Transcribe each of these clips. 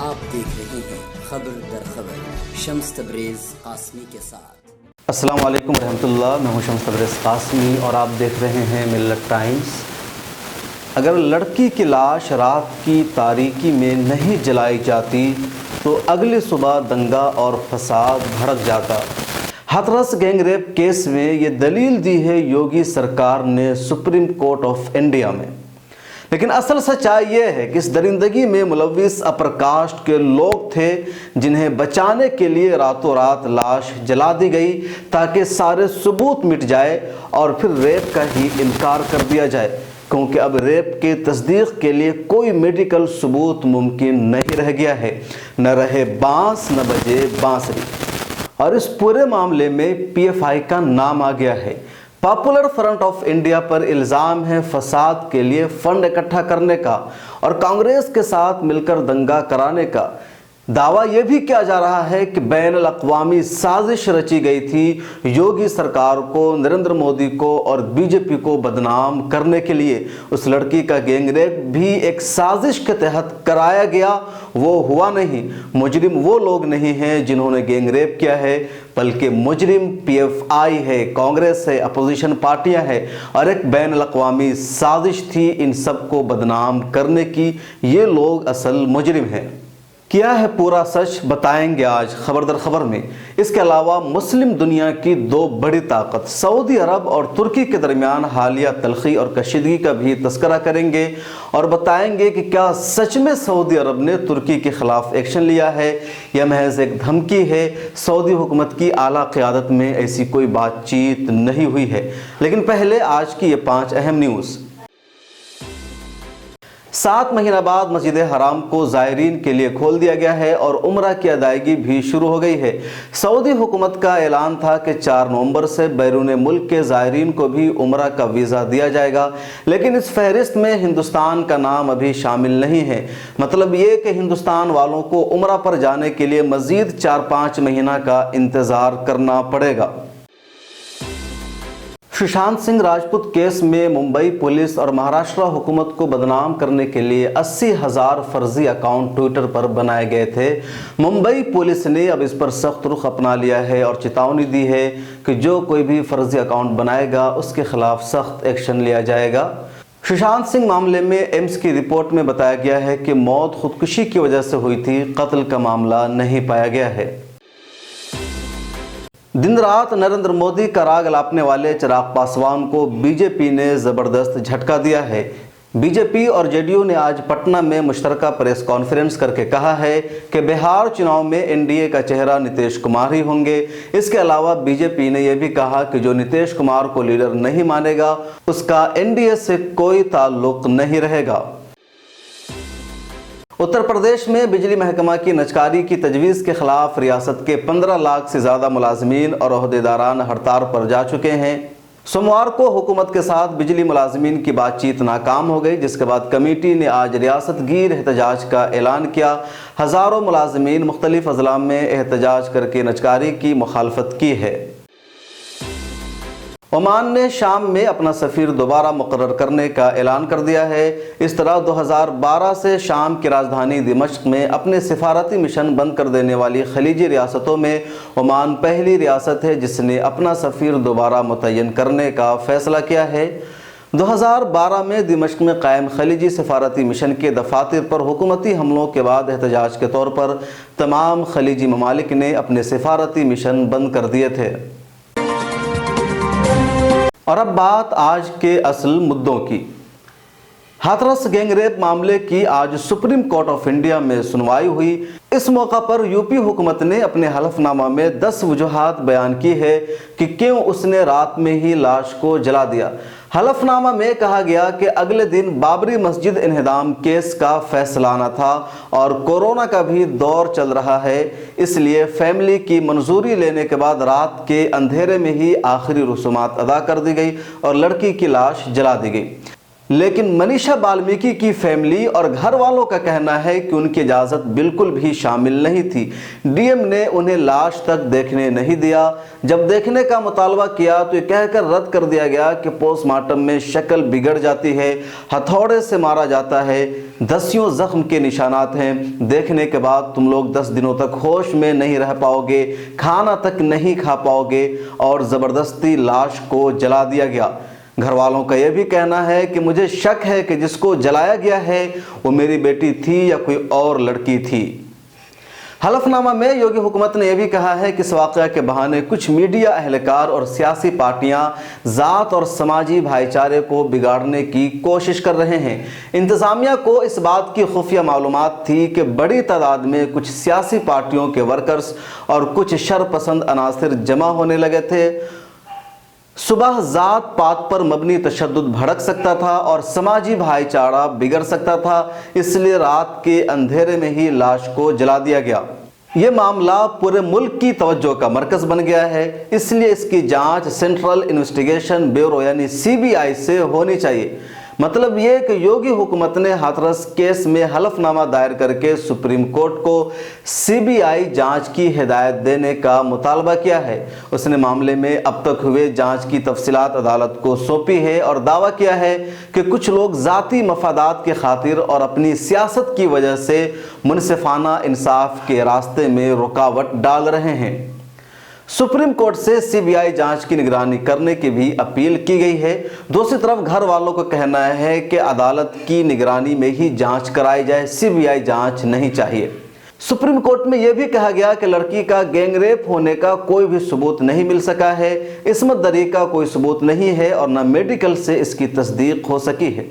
آپ دیکھ رہے ہیں خبر در خبر شمس تبریز قاسمی کے ساتھ۔ السلام علیکم ورحمۃ اللہ، میں ہوں شمس تبریز قاسمی اور آپ دیکھ رہے ہیں ملت ٹائمز۔ اگر لڑکی کی لاش رات کی تاریکی میں نہیں جلائی جاتی تو اگلی صبح دنگا اور فساد بھڑک جاتا۔ ہتھرس گینگ ریپ کیس میں یہ دلیل دی ہے یوگی سرکار نے سپریم کورٹ آف انڈیا میں، لیکن اصل سچائی یہ ہے کہ اس درندگی میں ملوث اپر کاسٹ کے لوگ تھے جنہیں بچانے کے لیے راتوں رات لاش جلا دی گئی تاکہ سارے ثبوت مٹ جائے اور پھر ریپ کا ہی انکار کر دیا جائے، کیونکہ اب ریپ کی تصدیق کے لیے کوئی میڈیکل ثبوت ممکن نہیں رہ گیا ہے، نہ رہے بانس نہ بجے بانسری۔ اور اس پورے معاملے میں پی ایف آئی کا نام آ گیا ہے۔ پاپولر فرنٹ آف انڈیا پر الزام ہے فساد کے لیے فنڈ اکٹھا کرنے کا اور کانگریس کے ساتھ مل کر دنگا کرانے کا۔ دعویٰ یہ بھی کیا جا رہا ہے کہ بین الاقوامی سازش رچی گئی تھی یوگی سرکار کو، نریندر مودی کو اور بی جے پی کو بدنام کرنے کے لیے۔ اس لڑکی کا گینگ ریپ بھی ایک سازش کے تحت کرایا گیا، وہ ہوا نہیں۔ مجرم وہ لوگ نہیں ہیں جنہوں نے گینگ ریپ کیا ہے، بلکہ مجرم پی ایف آئی ہے، کانگریس ہے، اپوزیشن پارٹیاں ہیں، اور ایک بین الاقوامی سازش تھی ان سب کو بدنام کرنے کی۔ یہ لوگ اصل مجرم ہیں۔ کیا ہے پورا سچ، بتائیں گے آج خبر در خبر میں۔ اس کے علاوہ مسلم دنیا کی دو بڑی طاقت سعودی عرب اور ترکی کے درمیان حالیہ تلخی اور کشیدگی کا بھی تذکرہ کریں گے اور بتائیں گے کہ کیا سچ میں سعودی عرب نے ترکی کے خلاف ایکشن لیا ہے یا محض ایک دھمکی ہے۔ سعودی حکومت کی اعلیٰ قیادت میں ایسی کوئی بات چیت نہیں ہوئی ہے، لیکن پہلے آج کی یہ 5 اہم نیوز۔ 7 مہینہ بعد مسجد حرام کو زائرین کے لیے کھول دیا گیا ہے اور عمرہ کی ادائیگی بھی شروع ہو گئی ہے۔ سعودی حکومت کا اعلان تھا کہ 4 نومبر سے بیرون ملک کے زائرین کو بھی عمرہ کا ویزا دیا جائے گا، لیکن اس فہرست میں ہندوستان کا نام ابھی شامل نہیں ہے۔ مطلب یہ کہ ہندوستان والوں کو عمرہ پر جانے کے لیے مزید 4-5 مہینہ کا انتظار کرنا پڑے گا۔ سشانت سنگھ راجپوت کیس میں ممبئی پولیس اور مہاراشٹر حکومت کو بدنام کرنے کے لیے 80,000 فرضی اکاؤنٹ ٹویٹر پر بنائے گئے تھے۔ ممبئی پولیس نے اب اس پر سخت رخ اپنا لیا ہے اور چتاونی دی ہے کہ جو کوئی بھی فرضی اکاؤنٹ بنائے گا اس کے خلاف سخت ایکشن لیا جائے گا۔ سشانت سنگھ معاملے میں ایمس کی رپورٹ میں بتایا گیا ہے کہ موت خودکشی کی وجہ سے ہوئی تھی، قتل کا معاملہ نہیں پایا گیا ہے۔ دن رات نریندر مودی کا راگ الاپنے والے چراغ پاسوان کو بی جے پی نے زبردست جھٹکا دیا ہے۔ بی جے پی اور جے ڈی یو نے آج پٹنہ میں مشترکہ پریس کانفرنس کر کے کہا ہے کہ بہار چناؤ میں این ڈی اے کا چہرہ نتیش کمار ہی ہوں گے۔ اس کے علاوہ بی جے پی نے یہ بھی کہا کہ جو نتیش کمار کو لیڈر نہیں مانے گا اس کا این ڈی اے سے کوئی تعلق نہیں رہے گا۔ اتر پردیش میں بجلی محکمہ کی نجکاری کی تجویز کے خلاف ریاست کے 15 لاکھ سے زیادہ ملازمین اور عہدیداران ہڑتال پر جا چکے ہیں۔ سوموار کو حکومت کے ساتھ بجلی ملازمین کی بات چیت ناکام ہو گئی، جس کے بعد کمیٹی نے آج ریاست گیر احتجاج کا اعلان کیا۔ ہزاروں ملازمین مختلف اضلاع میں احتجاج کر کے نجکاری کی مخالفت کی ہے۔ عمان نے شام میں اپنا سفیر دوبارہ مقرر کرنے کا اعلان کر دیا ہے۔ اس طرح 2012 سے شام کی راجدھانی دمشق میں اپنے سفارتی مشن بند کر دینے والی خلیجی ریاستوں میں عمان پہلی ریاست ہے جس نے اپنا سفیر دوبارہ متعین کرنے کا فیصلہ کیا ہے۔ 2012 میں دمشق میں قائم خلیجی سفارتی مشن کے دفاتر پر حکومتی حملوں کے بعد احتجاج کے طور پر تمام خلیجی ممالک نے اپنے سفارتی مشن بند کر دیے تھے۔ اور اب بات آج کے اصل مدوں کی۔ ہاتھرس گینگ ریپ معاملے کی آج سپریم کورٹ آف انڈیا میں سنوائی ہوئی۔ اس موقع پر یو پی حکومت نے اپنے حلف نامہ میں 10 وجوہات بیان کی ہے کہ کیوں اس نے رات میں ہی لاش کو جلا دیا۔ حلف نامہ میں کہا گیا کہ اگلے دن بابری مسجد انہدام کیس کا فیصلہ آنا تھا اور کورونا کا بھی دور چل رہا ہے، اس لیے فیملی کی منظوری لینے کے بعد رات کے اندھیرے میں ہی آخری رسومات ادا کر دی گئی اور لڑکی کی لاش جلا دی گئی۔ लेकिन मनीषा वाल्मीकि की फैमिली और घर वालों का कहना है कि उनकी इजाज़त बिल्कुल भी शामिल नहीं थी। डीएम ने उन्हें लाश तक देखने नहीं दिया। जब देखने का मुतालबा किया तो ये कहकर रद्द कर दिया गया कि पोस्टमार्टम में शक्ल बिगड़ जाती है, हथौड़े से मारा जाता है, दसियों जख्म के निशानात हैं, देखने के बाद तुम लोग 10 दिनों तक होश में नहीं रह पाओगे, खाना तक नहीं खा पाओगे, और ज़बरदस्ती लाश को जला दिया गया। घर वालों का यह भी कहना है कि मुझे शक है कि जिसको जलाया गया है वो मेरी बेटी थी या कोई और लड़की थी। हलफनामा में योगी हुकूमत ने यह भी कहा है कि इस वाक़या के बहाने कुछ मीडिया अहलकार और सियासी पार्टियां ज़ात और समाजी भाईचारे को बिगाड़ने की कोशिश कर रहे हैं। इंतज़ामिया को इस बात की खुफिया मालूमात थी कि बड़ी तादाद में कुछ सियासी पार्टियों के वर्कर्स और कुछ शरपसंद अनासिर जमा होने लगे थे। सुबह जात पात पर मबनी तशद्दुद भड़क सकता था और समाजी भाईचारा बिगड़ सकता था, इसलिए रात के अंधेरे में ही लाश को जला दिया गया। ये मामला पूरे मुल्क की तवज्जो का मरकज़ बन गया है, इसलिए इसकी जांच सेंट्रल इन्वेस्टिगेशन ब्यूरो यानी CBI से होनी चाहिए। मतलब ये कि योगी हुकूमत ने हाथरस केस में हलफनामा दायर करके सुप्रीम कोर्ट को CBI जांच की हिदायत देने का मुतालबा किया है। उसने मामले में अब तक हुए जांच की तफसीलात अदालत को सौंपी है और दावा किया है कि कुछ लोग ज़ाती मफादात के खातिर और अपनी सियासत की वजह से मुनसिफाना इंसाफ के रास्ते में रुकावट डाल रहे हैं। सुप्रीम कोर्ट से CBI जांच की निगरानी करने की भी अपील की गई है। दूसरी तरफ घर वालों का कहना है कि अदालत की निगरानी में ही जांच कराई जाए, CBI जांच नहीं चाहिए। सुप्रीम कोर्ट में यह भी कहा गया कि लड़की का गैंगरेप होने का कोई भी सबूत नहीं मिल सका है, इस्मत दरी का कोई सबूत नहीं है और न मेडिकल से इसकी तस्दीक हो सकी है।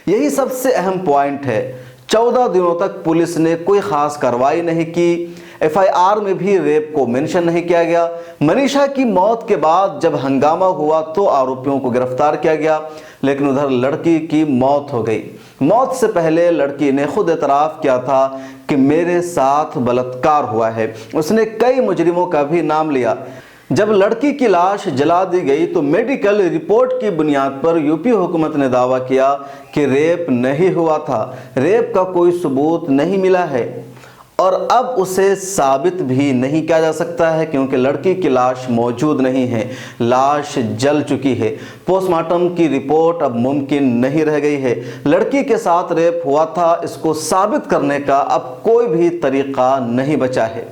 यही सबसे अहम पॉइंट है। 14 दिनों तक पुलिस ने कोई ख़ास कार्रवाई नहीं की। FIR में भी रेप को मेंशन नहीं किया गया। मनीषा की मौत के बाद जब हंगामा हुआ तो आरोपियों को गिरफ्तार किया गया, लेकिन उधर लड़की की मौत हो गई। मौत से पहले लड़की ने खुद एतराफ़ किया था कि मेरे साथ बलात्कार हुआ है। उसने कई मुजरिमों का भी नाम लिया। जब लड़की की लाश जला दी गई तो मेडिकल रिपोर्ट की बुनियाद पर यूपी हुकूमत ने दावा किया कि रेप नहीं हुआ था, रेप का कोई सबूत नहीं मिला है और अब उसे साबित भी नहीं किया जा सकता है क्योंकि लड़की की लाश मौजूद नहीं है, लाश जल चुकी है। पोस्टमार्टम की रिपोर्ट अब मुमकिन नहीं रह गई है। लड़की के साथ रेप हुआ था, इसको साबित करने का अब कोई भी तरीका नहीं बचा है।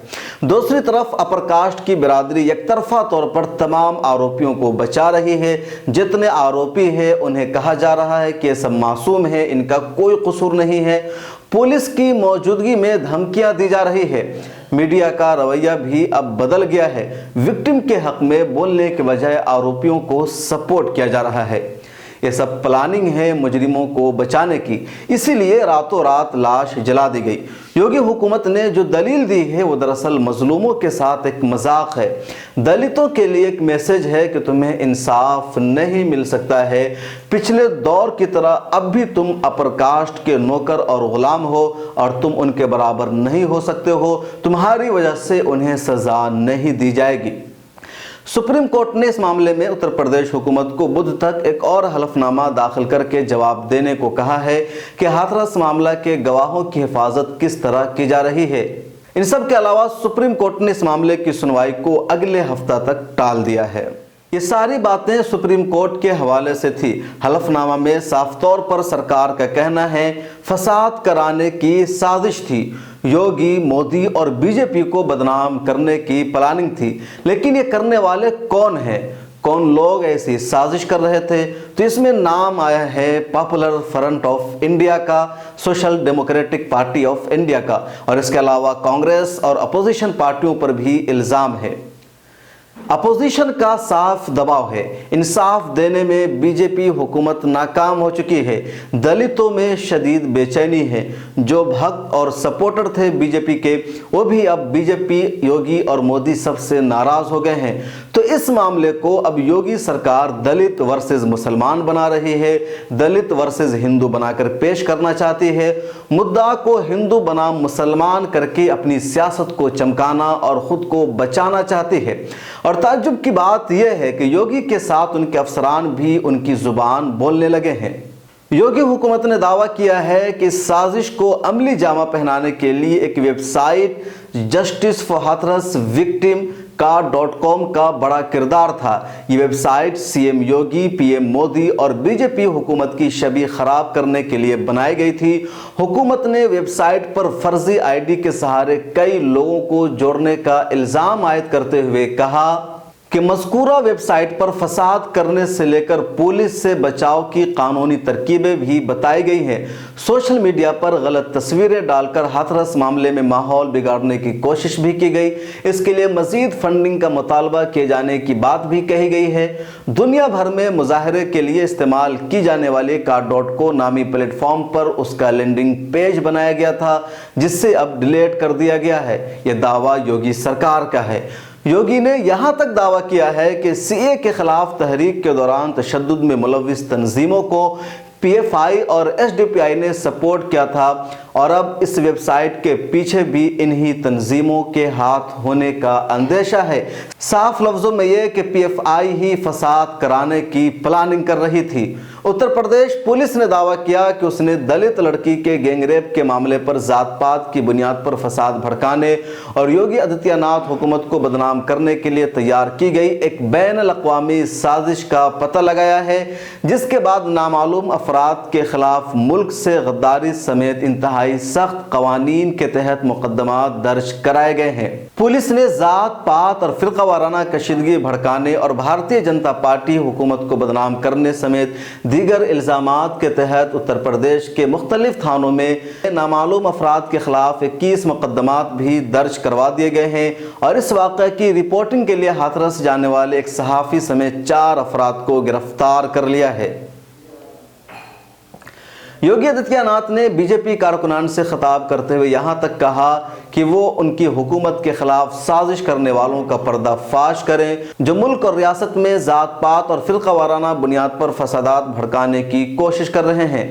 दूसरी तरफ अपर कास्ट की बिरादरी एकतरफा तौर पर तमाम आरोपियों को बचा रही है। जितने आरोपी हैं उन्हें कहा जा रहा है कि सब मासूम है, इनका कोई कसूर नहीं है। पुलिस की मौजूदगी में धमकियां दी जा रही है। मीडिया का रवैया भी अब बदल गया है। विक्टिम के हक में बोलने के बजाय आरोपियों को सपोर्ट किया जा रहा है। ये सब प्लानिंग है मुजरिमों को बचाने की, इसीलिए रातों रात लाश जला दी गई। योगी हुकूमत ने जो दलील दी है वो दरअसल मजलूमों के साथ एक मजाक है। दलितों के लिए एक मैसेज है कि तुम्हें इंसाफ नहीं मिल सकता है। पिछले दौर की तरह अब भी तुम अपर कास्ट के नौकर और गुलाम हो और तुम उनके बराबर नहीं हो सकते हो। तुम्हारी वजह से उन्हें सज़ा नहीं दी जाएगी। सुप्रीम कोर्ट ने इस मामले में उत्तर प्रदेश हुकूमत को बुध तक एक और हलफनामा दाखिल करके जवाब देने को कहा है कि हाथरस मामला के गवाहों की हिफाजत किस तरह की जा रही है। इन सब के अलावा सुप्रीम कोर्ट ने इस मामले की सुनवाई को अगले हफ्ता तक टाल दिया है। ये सारी बातें सुप्रीम कोर्ट के हवाले से थी। हलफनामा में साफ तौर पर सरकार का कहना है फसाद कराने की साजिश थी। योगी, मोदी और बीजेपी को बदनाम करने की प्लानिंग थी। लेकिन ये करने वाले कौन हैं? कौन लोग ऐसी साजिश कर रहे थे? तो इसमें नाम आया है पॉपुलर फ्रंट ऑफ इंडिया का, social democratic party of India का, और इसके अलावा कांग्रेस और अपोजिशन पार्टियों पर भी इल्ज़ाम है। अपोजिशन का साफ दबाव है। इंसाफ देने में बीजेपी हुकूमत नाकाम हो चुकी है। दलितों में शदीद बेचैनी है। जो भक्त और सपोर्टर थे बीजेपी के, वो भी अब बीजेपी, योगी और मोदी सबसे नाराज हो गए हैं। तो इस मामले को अब योगी सरकार दलित वर्सेस मुसलमान बना रही है, दलित वर्सेस हिंदू बनाकर पेश करना चाहती है। मुद्दा को हिंदू बनाम मुसलमान करके अपनी सियासत को चमकाना और खुद को बचाना चाहती है। और ताज्जुब की बात यह है कि योगी के साथ उनके अफसरान भी उनकी जुबान बोलने लगे हैं। योगी हुकूमत ने दावा किया है कि इस साजिश को अमली जामा पहनाने के लिए एक website justice for Hathras victim .com का बड़ा किरदार था। ये वेबसाइट सीएम योगी, पीएम मोदी और बीजेपी हुकूमत की छवि खराब करने के लिए बनाई गई थी। हुकूमत ने वेबसाइट पर फर्जी आईडी के सहारे कई लोगों को जोड़ने का इल्ज़ाम आयद करते हुए कहा कि मज़कूरा वेबसाइट पर फसाद करने से लेकर पुलिस से बचाव की कानूनी तरकीबें भी बताई गई हैं। सोशल मीडिया पर गलत तस्वीरें डालकर हाथरस मामले में माहौल बिगाड़ने की कोशिश भी की गई। इसके लिए मज़ीद फंडिंग का मुतालबा किए जाने की बात भी कही गई है। दुनिया भर में मुजाहरे के लिए इस्तेमाल की जाने वाली .co नामी प्लेटफॉर्म पर उसका लैंडिंग पेज बनाया गया था, जिससे अब डिलीट कर दिया गया है। यह दावा योगी सरकार का है। योगी ने यहाँ तक दावा किया है कि सीए के खिलाफ तहरीक के दौरान तशद्दुद में मुलव्विस तंजीमों को पीएफआई और एसडीपीआई ने सपोर्ट किया था और अब इस वेबसाइट के पीछे भी इन्हीं तंजीमों के हाथ होने का अंदेशा है। साफ लफ्जों में यह कि पीएफआई ही फसाद कराने की प्लानिंग कर रही थी। उत्तर प्रदेश पुलिस ने दावा किया कि उसने दलित लड़की के गैंगरेप के मामले पर जात पात की बुनियाद पर फसाद भड़काने और योगी आदित्यनाथ हुकूमत को बदनाम करने के लिए तैयार की गई एक बैन अल-अक़वामी साजिश का पता लगाया है, जिसके बाद नामालूम अफराद के खिलाफ मुल्क से गद्दारी समेत इंतहाई सख्त कवानीन के तहत मुकदमा दर्ज कराए गए हैं। पुलिस ने जात पात और फिरका वाराना कशीदगी भड़काने और भारतीय जनता पार्टी हुकूमत को बदनाम करने समेत दीगर इल्ज़ामात के तहत उत्तर प्रदेश के मुख्तलिफ थानों में नामालूम अफराद के खिलाफ 21 मुकदमात भी दर्ज करवा दिए गए हैं और इस वाक़े की रिपोर्टिंग के लिए हाथरस जाने वाले एक सहाफ़ी समेत 4 अफराद को गिरफ्तार कर लिया है। योगी आदित्यनाथ ने बीजेपी कारकुनान से खिताब करते हुए यहाँ तक कहा कि वो उनकी हुकूमत के खिलाफ साजिश करने वालों का पर्दाफाश करें, जो मुल्क और रियासत में जात पात और फिरका वाराना बुनियाद पर फसादात भड़काने की कोशिश कर रहे हैं।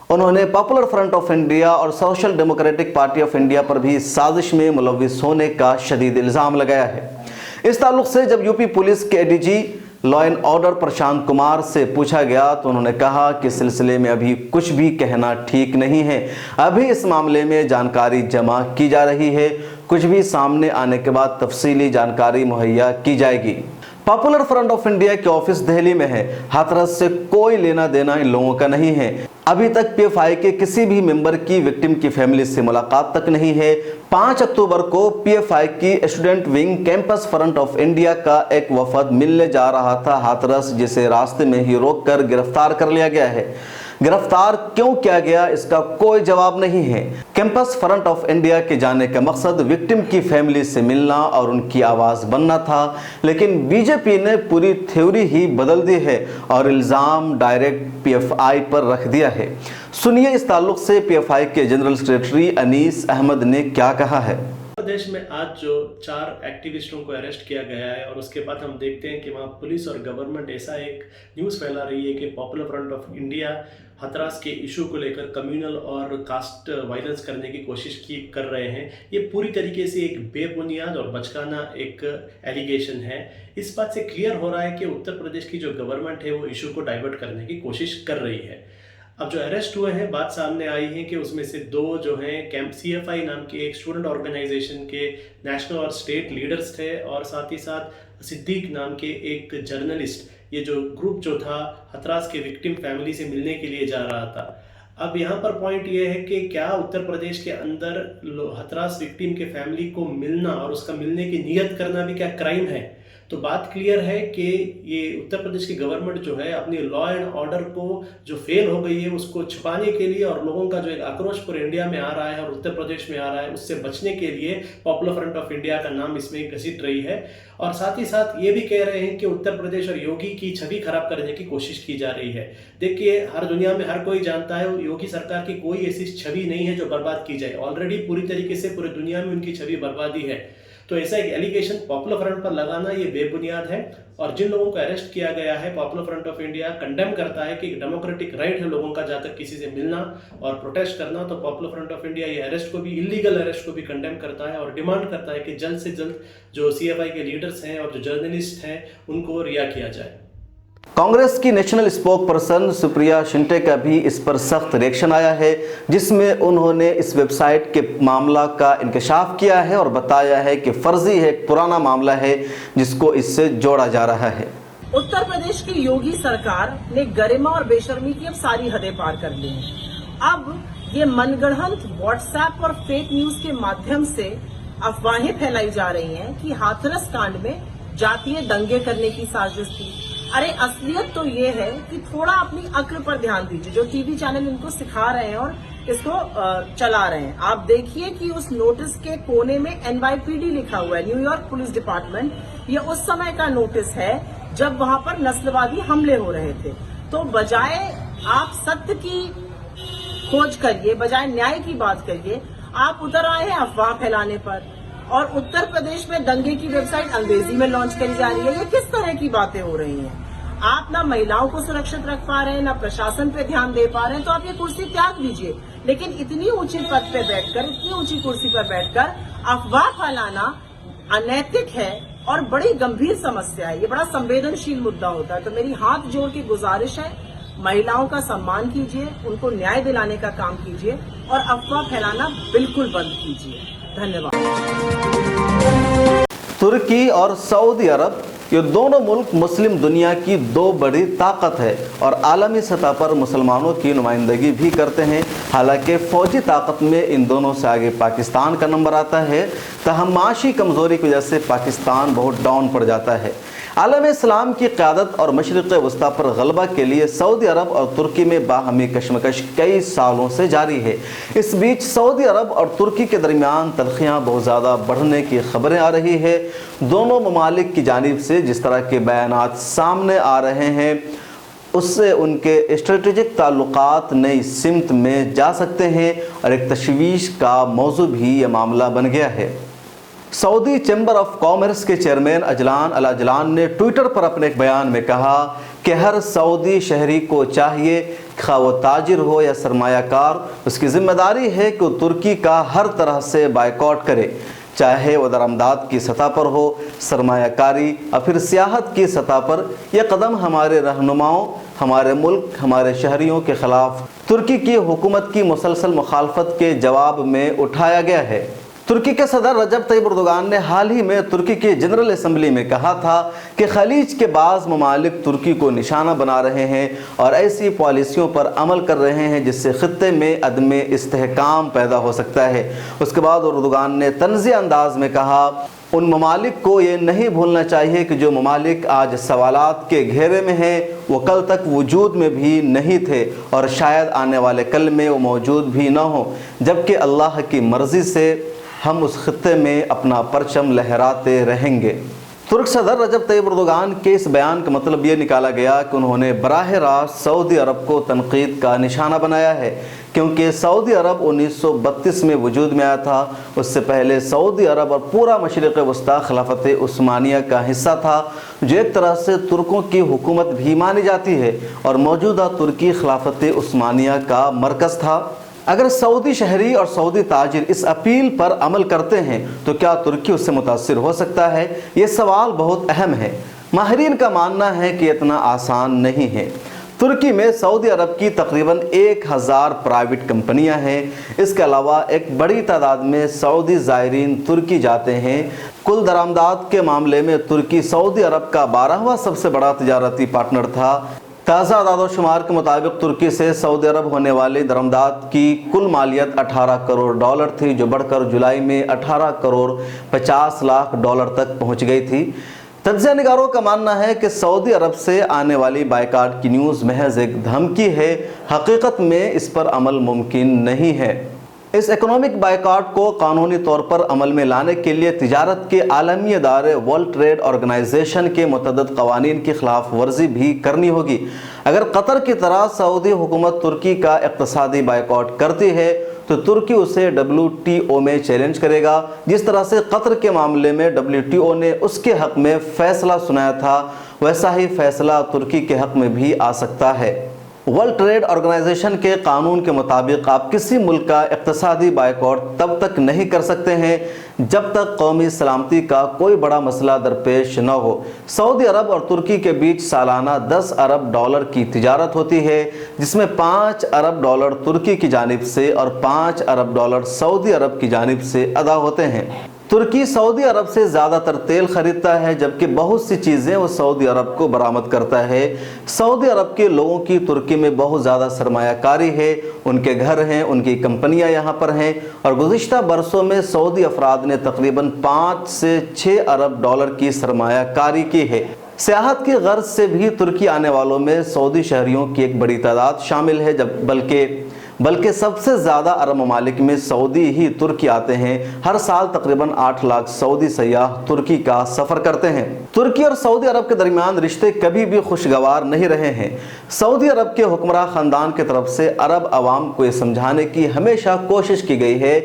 उन्होंने पॉपुलर फ्रंट ऑफ इंडिया और social democratic party of India पर भी साजिश में मुलव्विस होने का शदीद इल्ज़ाम लगाया है। इस ताल्लुक से जब यूपी पुलिस के ADG law and order Prashant Kumar से पूछा गया तो उन्होंने कहा कि सिलसिले में अभी कुछ भी कहना ठीक नहीं है। अभी इस मामले में जानकारी जमा की जा रही है। कुछ भी सामने आने के बाद तफसीली जानकारी मुहैया की जाएगी। पॉपुलर फ्रंट ऑफ इंडिया के ऑफिस दिल्ली में है। हाथरस से कोई लेना देना इन लोगों का नहीं है। अभी तक पीएफआई के किसी भी मेंबर की विक्टिम की फैमिली से मुलाकात तक नहीं है। 5 अक्टूबर को पीएफआई की student wing campus front of India का एक वफद मिलने जा रहा था हाथरस, जिसे रास्ते में ही रोककर गिरफ्तार कर लिया गया है। गिरफ्तार क्यों किया गया इसका कोई जवाब नहीं है। कैंपस फ्रंट ऑफ इंडिया के जाने का मकसद विक्टिम की फैमिली से मिलना और उनकी आवाज़ बनना था, लेकिन बीजेपी ने पूरी थ्योरी ही बदल दी है और इल्ज़ाम डायरेक्ट पीएफआई पर रख दिया है। सुनिए इस ताल्लुक से पीएफआई के जनरल सेक्रेटरी अनीस अहमद ने क्या कहा है। प्रदेश में आज जो 4 एक्टिविस्टों को अरेस्ट किया गया है और उसके बाद हम देखते हैं कि वहाँ पुलिस और गवर्नमेंट ऐसा एक न्यूज़ फैला रही है कि popular front of India Hathras के इशू को लेकर कम्युनल और कास्ट वायलेंस करने की कोशिश कर रहे हैं। ये पूरी तरीके से एक बेबुनियाद और बचकाना एक एलिगेशन है। इस बात से क्लियर हो रहा है कि उत्तर प्रदेश की जो गवर्नमेंट है वो इशू को डाइवर्ट करने की कोशिश कर रही है। अब जो अरेस्ट हुए हैं बात सामने आई है कि उसमें से 2 जो हैं कैंप सीएफआई नाम के एक स्टूडेंट ऑर्गेनाइजेशन के नेशनल और स्टेट लीडर्स थे और साथ ही साथ सिद्दीक नाम के एक जर्नलिस्ट। ये जो ग्रुप जो था हाथरस के विक्टिम फैमिली से मिलने के लिए जा रहा था। अब यहाँ पर पॉइंट ये है कि क्या उत्तर प्रदेश के अंदर हाथरस विक्टिम के फैमिली को मिलना और उसका मिलने की नीयत करना भी क्या क्राइम है? तो बात क्लियर है कि ये उत्तर प्रदेश की गवर्नमेंट जो है अपनी लॉ एंड ऑर्डर को जो फेल हो गई है उसको छिपाने के लिए और लोगों का जो एक आक्रोश पूरे इंडिया में आ रहा है और उत्तर प्रदेश में आ रहा है उससे बचने के लिए पॉपुलर फ्रंट ऑफ इंडिया का नाम इसमें घसीट रही है। और साथ ही साथ ये भी कह रहे हैं कि उत्तर प्रदेश और योगी की छवि खराब करने की कोशिश की जा रही है। देखिए हर दुनिया में हर कोई जानता है योगी सरकार की कोई ऐसी छवि नहीं है जो बर्बाद की जाए। ऑलरेडी पूरी तरीके से पूरी दुनिया में उनकी छवि बर्बादी है। तो ऐसा एक एलिगेशन पॉपुलर फ्रंट पर लगाना ये बेबुनियाद है। और जिन लोगों को अरेस्ट किया गया है popular front of India condemn करता है कि डेमोक्रेटिक राइट है लोगों का जाकर किसी से मिलना और प्रोटेस्ट करना। तो पॉपुलर फ्रंट ऑफ इंडिया ये अरेस्ट को भी, इलीगल अरेस्ट को भी कंडेम करता है और डिमांड करता है कि जल्द से जल्द जो सीएफआई के लीडर्स हैं और जो जर्नलिस्ट हैं उनको रिहा किया जाए। कांग्रेस की नेशनल स्पोक पर्सन सुप्रिया शिंटे का भी इस पर सख्त रिएक्शन आया है, जिसमें उन्होंने इस वेबसाइट के मामला का इंकशाफ किया है और बताया है कि फर्जी है, एक पुराना मामला है जिसको इससे जोड़ा जा रहा है। उत्तर प्रदेश की योगी सरकार ने गरिमा और बेशर्मी की अब सारी हदें पार कर ली हैं। अब ये मनगढ़ंत व्हाट्सएप और फेक न्यूज के माध्यम से अफवाहें फैलाई जा रही हैं कि हाथरस कांड में जातीय दंगे करने की साजिश थी। अरे असलियत तो ये है कि थोड़ा अपनी अक्ल पर ध्यान दीजिए, जो टीवी चैनल इनको सिखा रहे हैं और इसको चला रहे हैं। आप देखिए कि उस नोटिस के कोने में NYPD लिखा हुआ है, न्यूयॉर्क पुलिस डिपार्टमेंट। ये उस समय का नोटिस है जब वहां पर नस्लवादी हमले हो रहे थे। तो बजाय आप सत्य की खोज करिए, बजाय न्याय की बात करिए, आप उतर आए हैं अफवाह फैलाने पर। और उत्तर प्रदेश में दंगे की वेबसाइट अंग्रेजी में लॉन्च करी जा रही है। ये किस तरह की बातें हो रही हैं? आप ना महिलाओं को सुरक्षित रख पा रहे हैं, ना प्रशासन पे ध्यान दे पा रहे हैं, तो आप ये कुर्सी त्याग दीजिए। लेकिन इतनी ऊंची पद पे बैठकर, इतनी ऊंची कुर्सी पर बैठकर अफवाह फैलाना अनैतिक है और बड़ी गंभीर समस्या है। ये बड़ा संवेदनशील मुद्दा होता है। तो मेरी हाथ जोड़ के गुजारिश है, महिलाओं का सम्मान कीजिए, उनको न्याय दिलाने का काम कीजिए और अफवाह फैलाना बिल्कुल बंद कीजिए। धन्यवाद। तुर्की और सऊदी अरब, ये दोनों मुल्क मुस्लिम दुनिया की दो बड़ी ताकत है और आलमी सतह पर मुसलमानों की नुमाइंदगी भी करते हैं। हालांकि फ़ौजी ताकत में इन दोनों से आगे पाकिस्तान का नंबर आता है, तहम माशी कमज़ोरी की वजह से पाकिस्तान बहुत डाउन पड़ जाता है। आलम इस्लाम की क़यादत और मशरिक़ वस्ता पर गलबा के लिए सऊदी अरब और तुर्की में बाहमी कशमकश कई सालों से जारी है। इस बीच सऊदी अरब और तुर्की के दरमियान तलखियाँ बहुत ज़्यादा बढ़ने की खबरें आ रही है। दोनों ममालिक की जानिब से जिस तरह के बयानात सामने आ रहे हैं, उससे उनके स्ट्रेटेजिक ताल्लुकात नई सिमत में जा सकते हैं और एक तशवीश का मौजू भी ये मामला बन गया है। सऊदी चैम्बर ऑफ कॉमर्स के चेयरमैन अजलान अल अजलान ने ट्विटर पर अपने एक बयान में कहा कि हर सऊदी शहरी को चाहिए, खा वो ताजिर हो या सरमायाकार, उसकी जिम्मेदारी है कि वो तुर्की का हर तरह से बायकॉट करे, चाहे वो दरामदाद की सतह पर हो, सरमायाकारी या फिर सियाहत की सतह पर। यह कदम हमारे रहनुमाओं, हमारे मुल्क, हमारे शहरियों के ख़िलाफ़ तुर्की की हुकूमत की मुसलसल मुखालफत के जवाब में उठाया गया है। तुर्की के सदर रजब तैयब एर्दोगान ने हाल ही में तुर्की की जनरल असम्बली में कहा था कि खलीज के बाज़ ममालिक तुर्की को निशाना बना रहे हैं और ऐसी पॉलिसियों पर अमल कर रहे हैं जिससे खित्ते में अदम इस्तेहकाम पैदा हो सकता है। उसके बाद एर्दोगान ने तंज़िया अंदाज में कहा, उन ममालिक को ये नहीं भूलना चाहिए कि जो ममालिक आज सवालात के घेरे में हैं वो कल तक वजूद में भी नहीं थे और शायद आने वाले कल में वो मौजूद भी ना हो, जबकि अल्लाह की मर्ज़ी से हम उस खित्ते में अपना परचम लहराते रहेंगे। तुर्क सदर रजब तैयब एर्दोगान के इस बयान का मतलब ये निकाला गया कि उन्होंने बराह रास्त सऊदी अरब को तनकीद का निशाना बनाया है, क्योंकि सऊदी अरब 1932 में वजूद में आया था। उससे पहले सऊदी अरब और पूरा मशरिक़ वस्ता खिलाफत उस्मानिया का हिस्सा था, जो एक तरह से तुर्कों की हुकूमत भी मानी जाती है और मौजूदा तुर्की खिलाफत उस्मानिया का मरकज़ था। अगर सऊदी शहरी और सऊदी ताजिर इस अपील पर अमल करते हैं तो क्या तुर्की उससे मुतासिर हो सकता है? ये सवाल बहुत अहम है। माहिरीन का मानना है कि इतना आसान नहीं है। तुर्की में सऊदी अरब की तकरीबन 1000 प्राइवेट कंपनियां हैं। इसके अलावा एक बड़ी तादाद में सऊदी ज़ायरीन तुर्की जाते हैं। कुल दरामदाद के मामले में तुर्की सऊदी अरब का 12वां सबसे बड़ा तिजारती पार्टनर था। ताज़ा आदाद-ओ-शुमार के मुताबिक तुर्की से सऊदी अरब होने वाली दरामदाद की कुल मालियत 18 करोड़ डॉलर थी, जो बढ़कर जुलाई में 18 करोड़ 50 लाख डॉलर तक पहुंच गई थी। तज्ज़िया निगारों का मानना है कि सऊदी अरब से आने वाली बायकाट की न्यूज़ महज एक धमकी है, हकीकत में इस पर अमल मुमकिन नहीं है। इस इकोनॉमिक बायकाट को कानूनी तौर पर अमल में लाने के लिए तिजारत के आलमी इदारे वर्ल्ड ट्रेड ऑर्गेनाइजेशन के मुतअद्दिद कवानीन की खिलाफ वर्जी भी करनी होगी। अगर कतर की तरह सऊदी हुकूमत तुर्की का इक़्तिसादी बायकाट करती है तो तुर्की उसे WTO में चैलेंज करेगा, जिस तरह से कतर के मामले में WTO ने उसके हक़ में फ़ैसला सुनाया था, वैसा ही फ़ैसला तुर्की के हक़ में भी आ सकता है। वर्ल्ड ट्रेड ऑर्गेनाइजेशन के कानून के मुताबिक आप किसी मुल्क का इक़्तिसादी बायकॉट तब तक नहीं कर सकते हैं जब तक कौमी सलामती का कोई बड़ा मसला दरपेश न हो। सऊदी अरब और तुर्की के बीच सालाना 10 अरब डॉलर की तिजारत होती है, जिसमें 5 अरब डॉलर तुर्की की जानिब से और 5 अरब डॉलर सऊदी अरब की जानिब से अदा होते हैं। तुर्की सऊदी अरब से ज़्यादातर तेल खरीदता है, जबकि बहुत सी चीज़ें वो सऊदी अरब को बरामद करता है। सऊदी अरब के लोगों की तुर्की में बहुत ज़्यादा सरमायाकारी है, उनके घर हैं, उनकी कंपनियां यहाँ पर हैं, और गुज़िश्ता बरसों में सऊदी अफराद ने तकरीबन 5 से 6 अरब डॉलर की सरमायाकारी की है। सियाहत की गर्ज से भी तुर्की आने वालों में सऊदी शहरियों की एक बड़ी तादाद शामिल है, बल्कि सबसे ज़्यादा अरब ममालिक में सऊदी ही तुर्की आते हैं। हर साल तकरीबन 8 लाख सऊदी सयाह तुर्की का सफ़र करते हैं। तुर्की और सऊदी अरब के दरमियान रिश्ते कभी भी खुशगवार नहीं रहे हैं। सऊदी अरब के हुक्मरां ख़ानदान की तरफ से अरब अवाम को ये समझाने की हमेशा कोशिश की गई है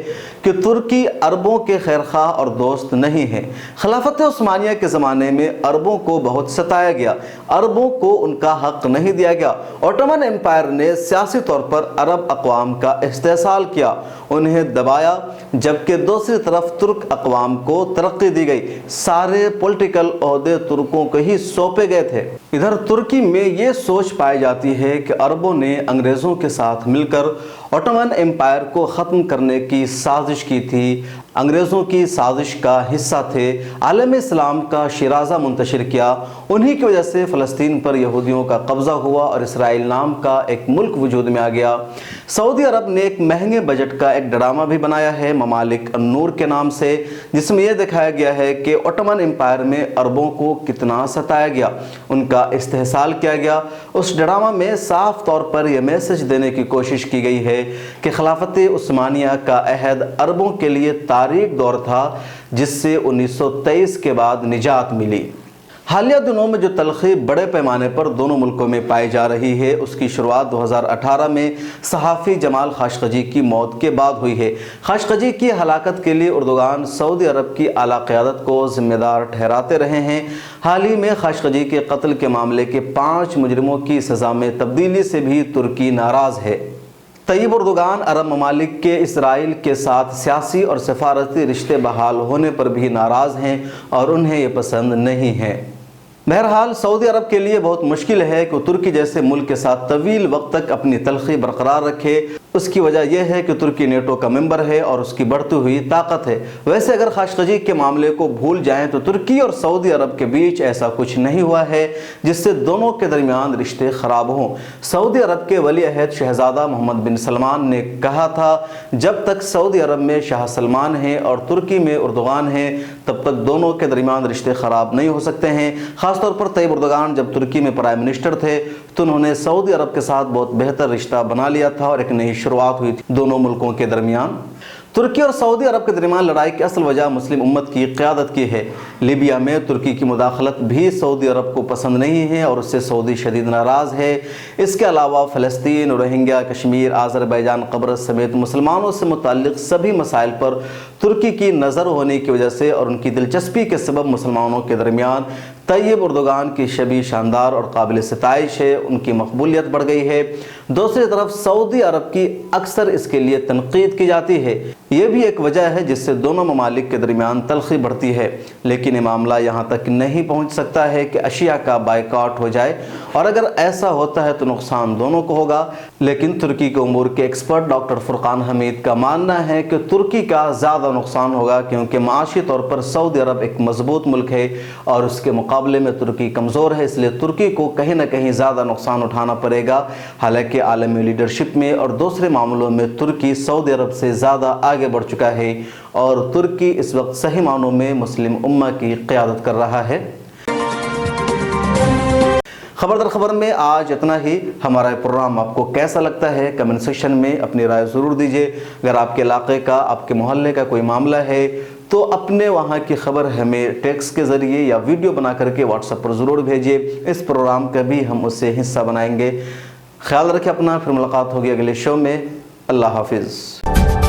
कि तुर्की अरबों के खैरख्वाह और दोस्त नहीं है। खिलाफत उस्मानिया के ज़माने में अरबों को बहुत सताया गया, अरबों को उनका हक नहीं दिया गया। ओटोमन एम्पायर ने सियासी तौर पर अरब अक़वाम का इस्तेसाल किया, उन्हें दबाया, जबकि दूसरी तरफ तुर्क अक़वाम को तरक्की दी गई। सारे पॉलिटिकल ओहदे तुर्कों को ही सौंपे गए थे। इधर तुर्की में ये सोच पाई जाती है कि अरबों ने अंग्रेज़ों के साथ मिलकर ओटोमन एम्पायर को ख़त्म करने की साजिश की थी, अंग्रेज़ों की साजिश का हिस्सा थे, आलम इस्लाम का शिराज़ा मुंतशिर किया। उन्हीं की वजह से फ़लस्तीन पर यहूदियों का कब्ज़ा हुआ और इसराइल नाम का एक मुल्क वजूद में आ गया। सऊदी अरब ने एक महंगे बजट का एक ड्रामा भी बनाया है ममालिक अन्नूर के नाम से, जिसमें यह दिखाया गया है कि ओटोमन एम्पायर में अरबों को कितना सताया गया, उनका इस्तेहसाल किया गया। उस ड्रामा में साफ तौर पर यह मैसेज देने की कोशिश की गई है कि खिलाफत उस्मानिया का अहद अरबों के लिए तारीख दौर था, जिससे 1923 के बाद निजात मिली। हालिया दिनों में जो तलखी बड़े पैमाने पर दोनों मुल्कों में पाई जा रही है, उसकी शुरुआत 2018 में सहाफ़ी जमाल खाशकजी की मौत के बाद हुई है। खाशकजी की हलाकत के लिए उर्दुगान सऊदी अरब की आला क़यादत को ज़िम्मेदार ठहराते रहे हैं। हाल ही में खाशकजी के कत्ल के मामले के 5 मुजरिमों की सज़ा में तब्दीली से भी तुर्की नाराज़ है। तैयब उर्दुगान अरब ममालिक के इसराइल के साथ सियासी और सफारती रिश्ते बहाल होने पर भी नाराज़ हैं और उन्हें ये पसंद नहीं है। बहरहाल सऊदी अरब के लिए बहुत मुश्किल है कि तुर्की जैसे मुल्क के साथ तवील वक्त तक अपनी तलखी बरकरार रखे। उसकी वजह यह है कि तुर्की नेटो का मेंबर है और उसकी बढ़ती हुई ताकत है। वैसे अगर खाशकजी के मामले को भूल जाएं तो तुर्की और सऊदी अरब के बीच ऐसा कुछ नहीं हुआ है जिससे दोनों के दरमियान रिश्ते ख़राब हों। सऊदी अरब के वली अहद शहज़ादा मोहम्मद बिन सलमान ने कहा था, जब तक सऊदी अरब में शाह सलमान हैं और तुर्की में उर्दुगान हैं, तब तक दोनों के दरमियान रिश्ते ख़राब नहीं हो सकते हैं। ख़ासतौर पर तैयब उर्दुगान जब तुर्की में प्राइम मिनिस्टर थे तो उन्होंने सऊदी अरब के साथ बहुत बेहतर रिश्ता बना लिया था और एक नई शुरुआत हुई थी दोनों मुल्कों के दरमियान। तुर्की और सऊदी अरब के दरमियान लड़ाई की असल वजह मुस्लिम उम्मत की क़यादत की है। लीबिया में तुर्की की मुदाखलत भी सऊदी अरब को पसंद नहीं है और उससे सऊदी शदीद नाराज़ है। इसके अलावा फ़लस्तीन, रोहिंग्या, कश्मीर, आज़रबाईजान, क़ब्रस समेत मुसलमानों से मुताल्लिक़ सभी मसाइल पर तुर्की की नज़र होने की वजह से और उनकी दिलचस्पी के सबब मुसलमानों के दरमियान तैयब उर्दुगान की शबी शानदार और काबिल सिताइश है, उनकी मकबूलियत बढ़ गई है। दूसरी तरफ सऊदी अरब की अक्सर इसके लिए तनकीद की जाती है। ये भी एक वजह है जिससे दोनों ममालिक के दरमियान तलखी बढ़ती है। लेकिन ये मामला यहाँ तक नहीं पहुँच सकता है कि अशिया का बायकॉट हो जाए, और अगर ऐसा होता है तो नुकसान दोनों को होगा। लेकिन तुर्की के उमूर के एक्सपर्ट डॉक्टर फुरकान हमीद का मानना है कि तुर्की का ज़्यादा नुकसान होगा, क्योंकि माशी तौर पर सऊदी अरब एक मजबूत मुल्क है और उसके मुकाबले में तुर्की कमज़ोर है, इसलिए तुर्की को कहीं ना कहीं ज़्यादा नुकसान उठाना पड़ेगा। हालांकि आलमी लीडरशिप में और दूसरे मामलों में तुर्की सऊदी अरब से ज़्यादा आगे बढ़ चुका है और तुर्की इस वक्त सही मानों में मुस्लिम उम्मा की क़यादत कर रहा है। खबर दर खबर में आज इतना ही। हमारा प्रोग्राम आपको कैसा लगता है कमेंट सेक्शन में अपनी राय ज़रूर दीजिए। अगर आपके इलाके का, आपके मोहल्ले का कोई मामला है तो अपने वहाँ की खबर हमें टेक्स्ट के ज़रिए या वीडियो बना करके व्हाट्सएप पर ज़रूर भेजिए। इस प्रोग्राम का भी हम उससे हिस्सा बनाएंगे। ख्याल रखें अपना, फिर मुलाकात होगी अगले शो में। अल्लाह हाफिज़।